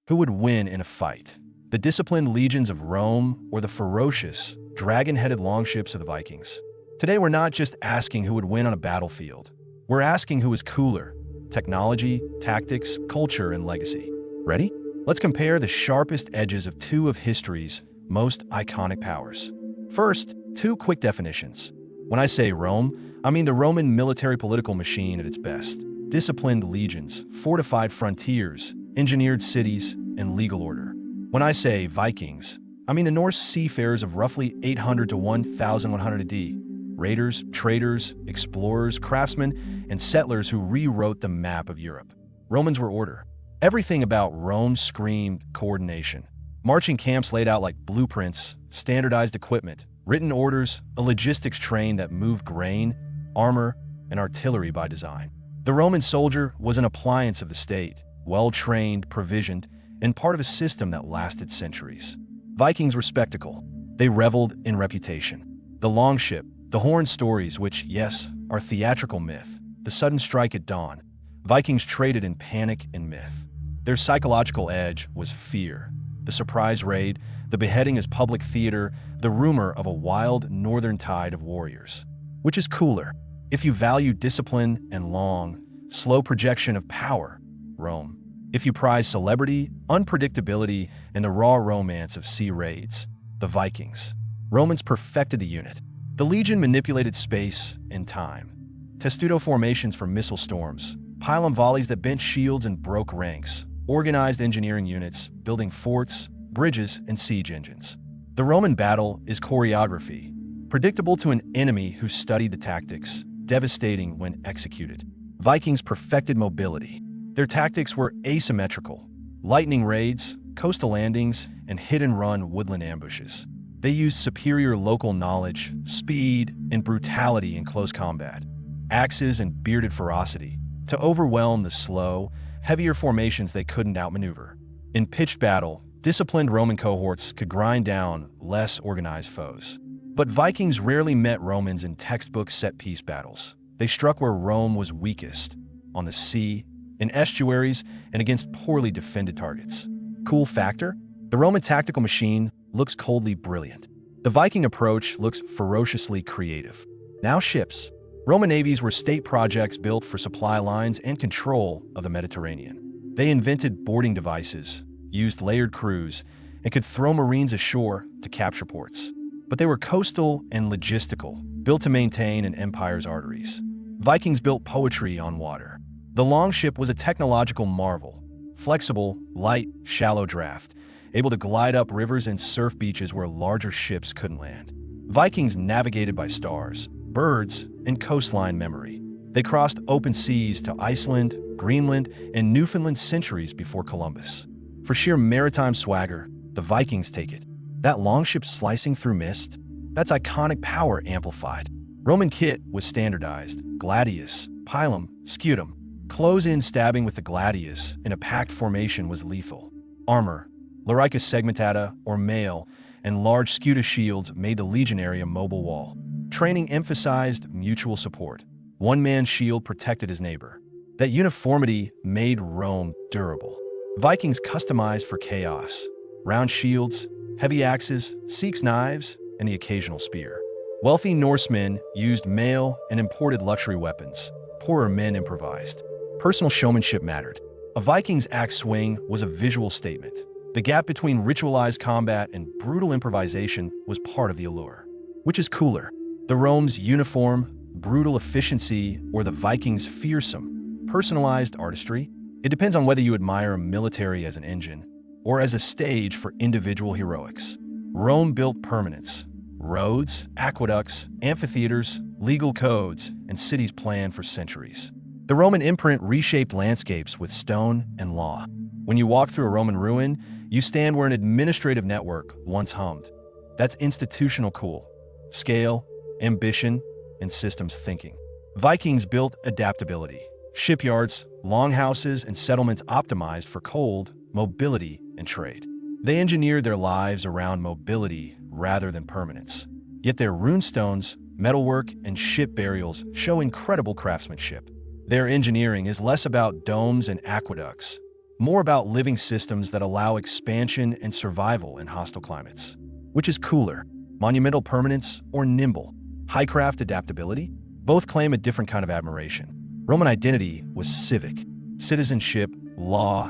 Who would win in a fight? The disciplined legions of Rome or the ferocious, dragon-headed longships of the Vikings? Today we're not just asking who would win on a battlefield. We're asking who is cooler: technology, tactics, culture, and legacy. Ready? Let's compare the sharpest edges of two of history's most iconic powers. First, two quick definitions. When I say Rome, I mean the Roman military-political machine at its best. Disciplined legions, fortified frontiers, engineered cities, and legal order. When I say Vikings, I mean the Norse seafarers of roughly 800 to 1100 AD. Raiders, traders, explorers, craftsmen, and settlers who rewrote the map of Europe. Romans were order. Everything about Rome screamed coordination. Marching camps laid out like blueprints, standardized equipment, written orders, a logistics train that moved grain, armor, and artillery by design. The Roman soldier was an appliance of the state, well-trained, provisioned, and part of a system that lasted centuries. Vikings were spectacle. They reveled in reputation. The Longship, the horn stories, which, yes, are theatrical myth, the sudden strike at dawn. Vikings traded in panic and myth. Their psychological edge was fear. The surprise raid, the beheading as public theater, the rumor of a wild northern tide of warriors. Which is cooler? If you value discipline and long, slow projection of power, Rome. If you prize celebrity, unpredictability, and the raw romance of sea raids, the Vikings. Romans perfected the unit. The legion manipulated space and time. Testudo formations for missile storms, pylon volleys that bent shields and broke ranks, organized engineering units, building forts, bridges, and siege engines. The Roman battle is choreography, predictable to an enemy who studied the tactics, devastating when executed. Vikings perfected mobility. Their tactics were asymmetrical: lightning raids, coastal landings, and hit-and-run woodland ambushes. They used superior local knowledge, speed, and brutality in close combat, axes and bearded ferocity, to overwhelm the slow, heavier formations they couldn't outmaneuver. In pitched battle, disciplined Roman cohorts could grind down less organized foes. But Vikings rarely met Romans in textbook set-piece battles. They struck where Rome was weakest: on the sea, in estuaries, and against poorly defended targets. Cool factor? The Roman tactical machine looks coldly brilliant. The Viking approach looks ferociously creative. Now ships. Roman navies were state projects built for supply lines and control of the Mediterranean. They invented boarding devices, used layered crews, and could throw marines ashore to capture ports. But they were coastal and logistical, built to maintain an empire's arteries. Vikings built poetry on water. The longship was a technological marvel: flexible, light, shallow draft, able to glide up rivers and surf beaches where larger ships couldn't land. Vikings navigated by stars, birds, and coastline memory. They crossed open seas to Iceland, Greenland, and Newfoundland centuries before Columbus. For sheer maritime swagger, the Vikings take it. That longship slicing through mist? That's iconic power amplified. Roman kit was standardized: gladius, pilum, scutum. Close-in stabbing with the gladius in a packed formation was lethal. Armor, larica segmentata or mail, and large scuta shields made the legionary a mobile wall. Training emphasized mutual support. One man's shield protected his neighbor. That uniformity made Rome durable. Vikings customized for chaos: round shields, heavy axes, Sikh's knives, and the occasional spear. Wealthy Norsemen used mail and imported luxury weapons. Poorer men improvised. Personal showmanship mattered. A Viking's axe swing was a visual statement. The gap between ritualized combat and brutal improvisation was part of the allure. Which is cooler? The Rome's uniform, brutal efficiency, or the Vikings' fearsome, personalized artistry? It depends on whether you admire a military as an engine or as a stage for individual heroics. Rome built permanence: roads, aqueducts, amphitheaters, legal codes, and cities planned for centuries. The Roman imprint reshaped landscapes with stone and law. When you walk through a Roman ruin, you stand where an administrative network once hummed. That's institutional cool. Scale, ambition, and systems thinking. Vikings built adaptability: shipyards, longhouses, and settlements optimized for cold, mobility, and trade. They engineered their lives around mobility rather than permanence. Yet their runestones, metalwork, and ship burials show incredible craftsmanship. Their engineering is less about domes and aqueducts more about living systems that allow expansion and survival in hostile climates. Which is cooler, monumental permanence or nimble, high-craft adaptability? Both claim a different kind of admiration. Roman identity was civic, citizenship, law,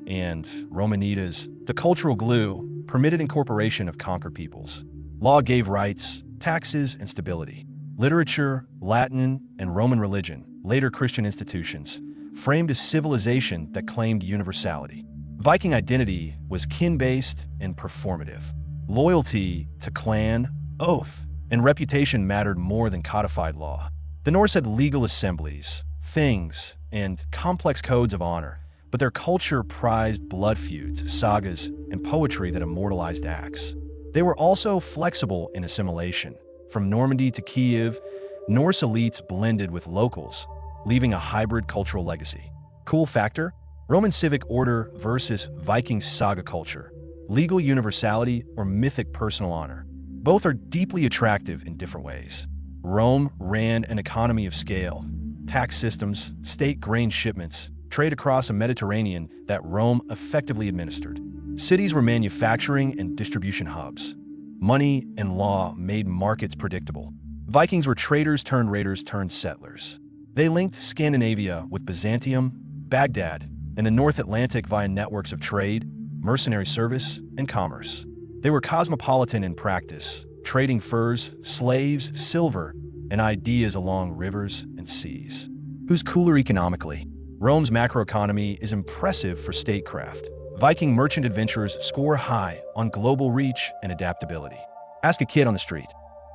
and Romanitas, the cultural glue, permitted incorporation of conquered peoples. Law gave rights, taxes, and stability. Literature, Latin, and Roman religion, later Christian institutions, framed a civilization that claimed universality. Viking identity was kin-based and performative. Loyalty to clan, oath, and reputation mattered more than codified law. The Norse had legal assemblies, things, and complex codes of honor, but their culture prized blood feuds, sagas, and poetry that immortalized acts. They were also flexible in assimilation. From Normandy to Kiev, Norse elites blended with locals, leaving a hybrid cultural legacy. Cool factor? Roman civic order versus Viking saga culture. Legal universality or mythic personal honor. Both are deeply attractive in different ways. Rome ran an economy of scale. Tax systems, state grain shipments, trade across a Mediterranean that Rome effectively administered. Cities were manufacturing and distribution hubs. Money and law made markets predictable. Vikings were traders turned raiders turned settlers. They linked Scandinavia with Byzantium, Baghdad, and the North Atlantic via networks of trade, mercenary service, and commerce. They were cosmopolitan in practice, trading furs, slaves, silver, and ideas along rivers and seas. Who's cooler economically? Rome's macroeconomy is impressive for statecraft. Viking merchant adventurers score high on global reach and adaptability. Ask a kid on the street,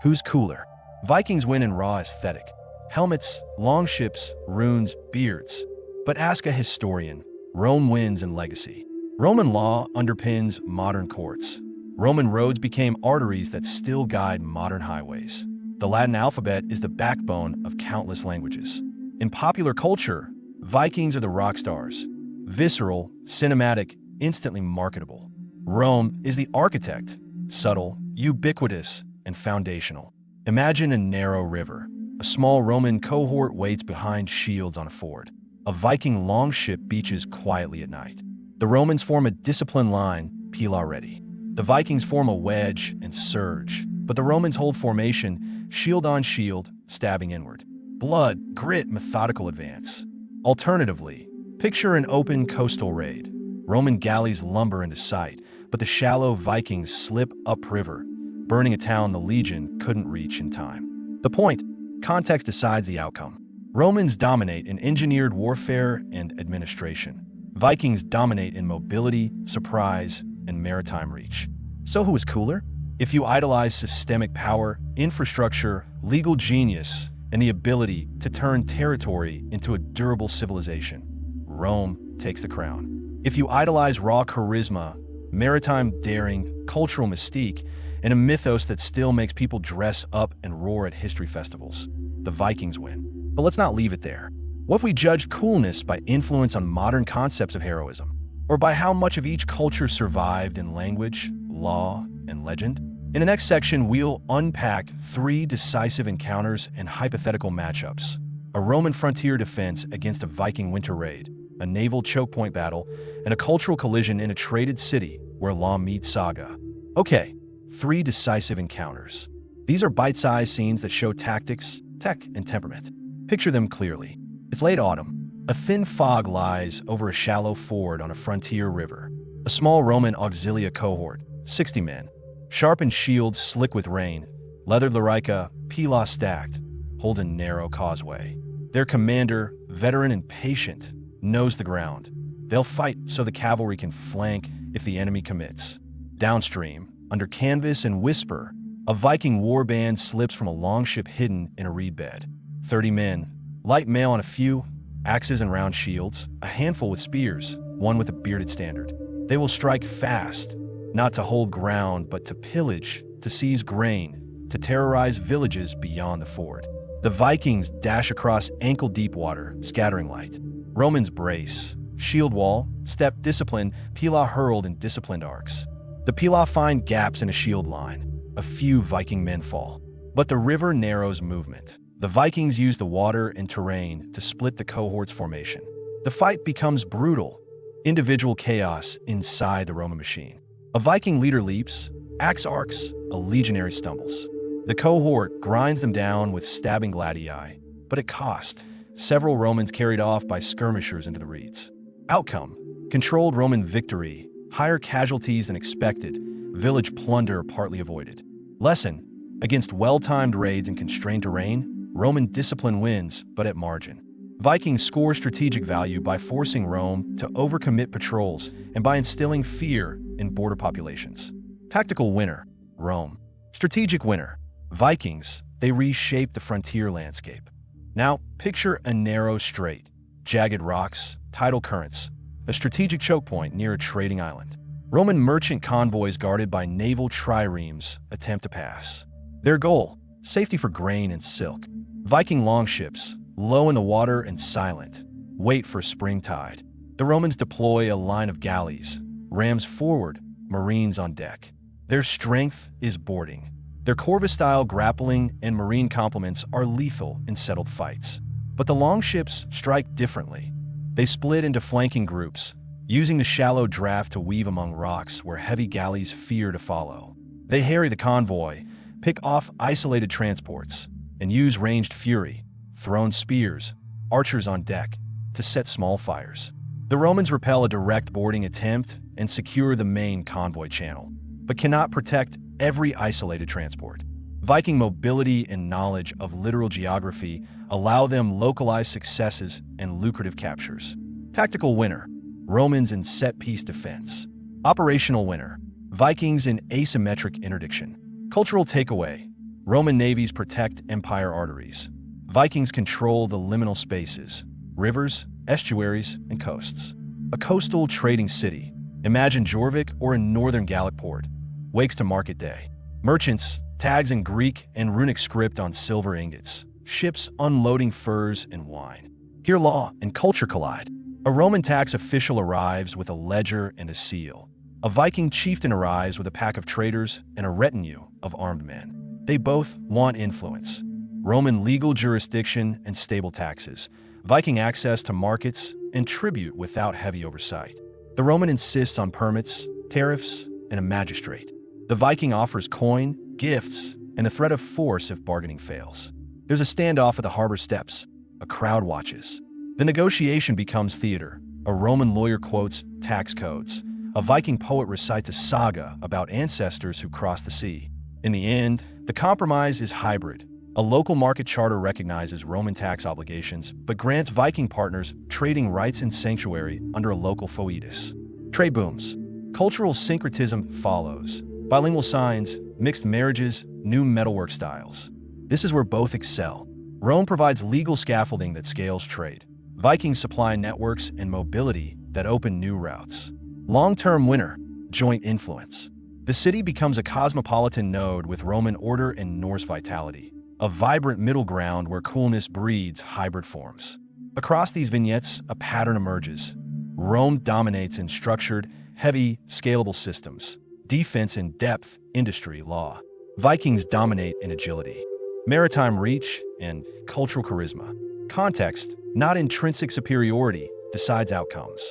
who's cooler? Vikings win in raw aesthetic. Helmets, longships, runes, beards. But ask a historian, Rome wins in legacy. Roman law underpins modern courts. Roman roads became arteries that still guide modern highways. The Latin alphabet is the backbone of countless languages. In popular culture, Vikings are the rock stars. Visceral, cinematic, instantly marketable. Rome is the architect, subtle, ubiquitous, and foundational. Imagine a narrow river. A small Roman cohort waits behind shields on a ford. A Viking longship beaches quietly at night. The Romans form a disciplined line, pila ready. The Vikings form a wedge and surge, but the Romans hold formation, shield on shield, stabbing inward. Blood, grit, methodical advance. Alternatively, picture an open coastal raid. Roman galleys lumber into sight, but the shallow Vikings slip upriver, burning a town the legion couldn't reach in time. The point: context decides the outcome. Romans dominate in engineered warfare and administration. Vikings dominate in mobility, surprise, and maritime reach. So who is cooler? If you idolize systemic power, infrastructure, legal genius, and the ability to turn territory into a durable civilization, Rome takes the crown. If you idolize raw charisma, maritime daring, cultural mystique, and a mythos that still makes people dress up and roar at history festivals, the Vikings win. But let's not leave it there. What if we judged coolness by influence on modern concepts of heroism? Or by how much of each culture survived in language, law, and legend? In the next section, we'll unpack 3 decisive encounters and hypothetical matchups. A Roman frontier defense against a Viking winter raid, a naval choke point battle, and a cultural collision in a traded city where law meets saga. Okay, 3 decisive encounters. These are bite-sized scenes that show tactics, tech, and temperament. Picture them clearly. It's late autumn. A thin fog lies over a shallow ford on a frontier river. A small Roman auxilia cohort, 60 men, sharpened shields slick with rain, leathered larica, pila stacked, hold a narrow causeway. Their commander, veteran and patient, knows the ground. They'll fight so the cavalry can flank if the enemy commits. Downstream, under canvas and whisper, a Viking warband slips from a longship hidden in a reed bed. 30 men, light mail on a few, axes and round shields, a handful with spears, one with a bearded standard. They will strike fast, not to hold ground, but to pillage, to seize grain, to terrorize villages beyond the ford. The Vikings dash across ankle-deep water, scattering light. Romans brace, shield wall, step discipline, pila hurled in disciplined arcs. The pila find gaps in a shield line. A few Viking men fall. But the river narrows movement. The Vikings use the water and terrain to split the cohort's formation. The fight becomes brutal. individual chaos inside the Roman machine. A Viking leader leaps, axe arcs, a legionary stumbles. The cohort grinds them down with stabbing gladii, but at cost. Several Romans carried off by skirmishers into the reeds. Outcome: controlled Roman victory, higher casualties than expected, village plunder partly avoided. Lesson: against well-timed raids and constrained terrain, Roman discipline wins, but at margin. Vikings score strategic value by forcing Rome to overcommit patrols and by instilling fear in border populations. Tactical winner: Rome. Strategic winner: Vikings. They reshape the frontier landscape. Now, picture a narrow strait, jagged rocks, tidal currents, a strategic choke point near a trading island. Roman merchant convoys guarded by naval triremes attempt to pass. Their goal: safety for grain and silk. Viking longships, low in the water and silent, wait for spring tide. The Romans deploy a line of galleys, rams forward, marines on deck. Their strength is boarding. Their Corvus-style grappling and marine complements are lethal in settled fights. But the longships strike differently. They split into flanking groups, using the shallow draft to weave among rocks where heavy galleys fear to follow. They harry the convoy, pick off isolated transports, and use ranged fury, thrown spears, archers on deck, to set small fires. The Romans repel a direct boarding attempt and secure the main convoy channel, but cannot protect every isolated transport. Viking mobility and knowledge of literal geography allow them localized successes and lucrative captures. Tactical winner: Romans in set-piece defense. Operational winner: Vikings in asymmetric interdiction. Cultural takeaway: Roman navies protect empire arteries. Vikings control the liminal spaces, rivers, estuaries, and coasts. A coastal trading city, imagine Jorvik or a northern Gallic port, wakes to market day. Merchants, tags in Greek and runic script on silver ingots. Ships unloading furs and wine. Here law and culture collide. A Roman tax official arrives with a ledger and a seal. A Viking chieftain arrives with a pack of traders and a retinue of armed men. They both want influence. Roman legal jurisdiction and stable taxes. Viking access to markets and tribute without heavy oversight. The Roman insists on permits, tariffs, and a magistrate. The Viking offers coin, gifts, and a threat of force if bargaining fails. There's a standoff at the harbor steps. A crowd watches. The negotiation becomes theater. A Roman lawyer quotes tax codes. A Viking poet recites a saga about ancestors who crossed the sea. In the end, the compromise is hybrid. A local market charter recognizes Roman tax obligations, but grants Viking partners trading rights and sanctuary under a local foedus. Trade booms. Cultural syncretism follows. Bilingual signs, mixed marriages, new metalwork styles. This is where both excel. Rome provides legal scaffolding that scales trade. Vikings supply networks and mobility that open new routes. Long-term winner: joint influence. The city becomes a cosmopolitan node with Roman order and Norse vitality, a vibrant middle ground where coolness breeds hybrid forms. Across these vignettes, a pattern emerges. Rome dominates in structured, heavy, scalable systems. Defense in depth, industry, law. Vikings dominate in agility, maritime reach, and cultural charisma. Context, not intrinsic superiority, decides outcomes.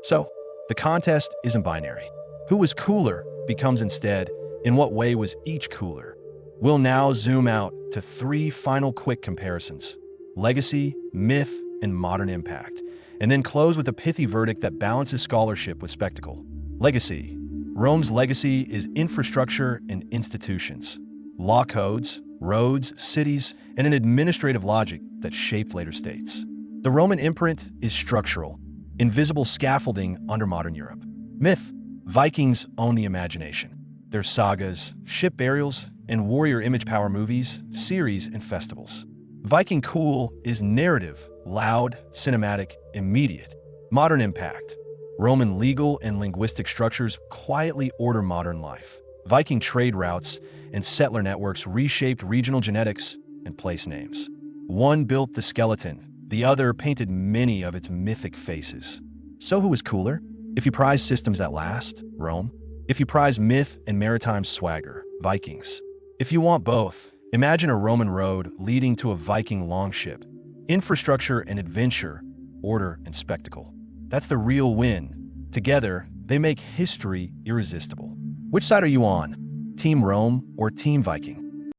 So, the contest isn't binary. Who was cooler becomes instead, in what way was each cooler? We'll now zoom out to 3 final quick comparisons: legacy, myth, and modern impact, and then close with a pithy verdict that balances scholarship with spectacle. Legacy. Rome's legacy is infrastructure and institutions, law codes, roads, cities, and an administrative logic that shaped later states. The Roman imprint is structural, invisible scaffolding under modern Europe. Myth. Vikings own the imagination. Their sagas, ship burials, and warrior image power movies, series, and festivals. Viking cool is narrative, loud, cinematic, immediate. Modern impact. Roman legal and linguistic structures quietly order modern life. Viking trade routes and settler networks reshaped regional genetics and place names. One built the skeleton, the other painted many of its mythic faces. So who was cooler? If you prize systems that last, Rome. If you prize myth and maritime swagger, Vikings. If you want both, imagine a Roman road leading to a Viking longship. Infrastructure and adventure, order and spectacle. That's the real win. Together, they make history irresistible. Which side are you on? Team Rome or Team Viking?